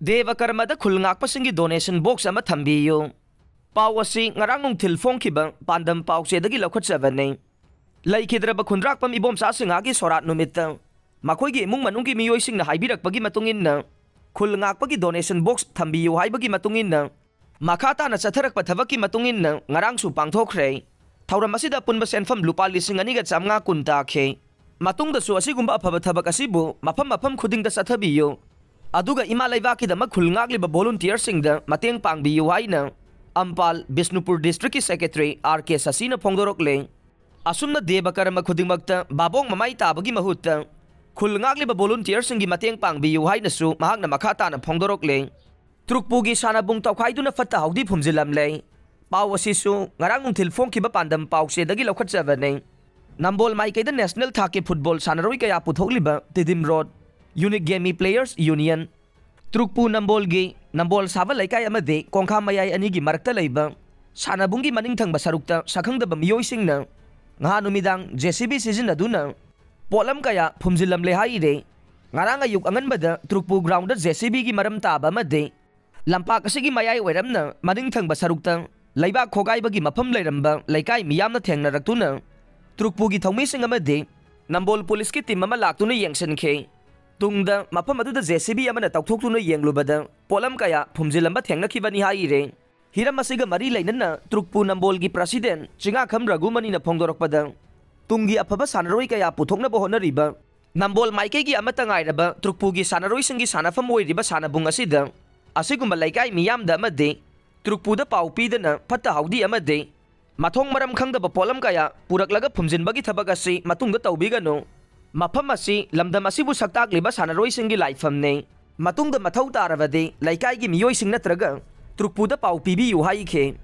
देवकर्मद खुलंगाकपसिंगी donation box अमा थंबियो पाव असी ngarang nungthil phongkhiba pandam pauchedagi laukhachbane laikhidraba khundrakpam ibomsa singagi sorat numitta makoigi imung manunggi miyoisingna haibirakpagi matunginna khulngakpagi donation box thambiyo haibagi matunginna makhata na chatharakpa thabaki matunginna ngarang su pangthokre thauram asida punba senfam lupa lising ani ga chamnga kunta khe matungda su asigumba aphaba thabak asibu mafam khudingda chathabiyo aduga ima laibaki da khulngakliba volunteer singda mateng pangbiyo haina Ampal Bisnupur District ki Secretary R.K. Sasina Phongdorokle asumna debakarma khudingmakta babong mamai tabagi mahutta khulngagliba volunteer singi mateng pangbiyu haina su mahakna makhata na phongdorokle trukpugi sanabung tawkhaiduna fatta haudi phumjilamle pawasi su ngarang ungthil phongkiba pandam pawse dagi lokhatjabane Nambol Maikaida National Thaki Football Sanaroi kaya puthokliba Tidim Road Unique Game Players Union Trukpu Nambol gi Nambol Sava Laikai amade Kongkha Mayai anigi marakta leiba Sanabungi maningthang basarukta sakhangdaba miyoisingna nga numidang JCB sizinaduna polam kaya phumjilam le haire ngaranga yuk anganbada Trukpu ground da JCB gi maram taba amade lampak asigi mayai oiramna maningthang basarukta leiba khogai bagi mafam leiramba laikai miyamna thengnarakuna Trukpu gi thongmising amade Nambol Police ki team ama laktuna yengsanke tungda mafam aduda JCB amana tawthokuna yenglubada polam kaya phumjilamba thengnakhibani haire hiram asiga mari lainana Trukpu Nambol gi president chinga kham ragumani na phongdorokpada tungi afaba sanaroi kaya puthokna bohonariba Nambol Maike gi amata ngairaba Trukpu gi sanaroi singi sanafam oiriba sanabung asida asigumba laikai miyamda amade Trukpu da paupidana phatta haudi amade mathong maram khangdaba polam kaya puraklaga phumjinbagi thabak asi matungda tawbigano mafam asi lamdam asibu saktakliba sanaroi singi laifamne matungda mathau tarabade laikai gi miyoising natraga Trukpu da pau pibiyu haikhe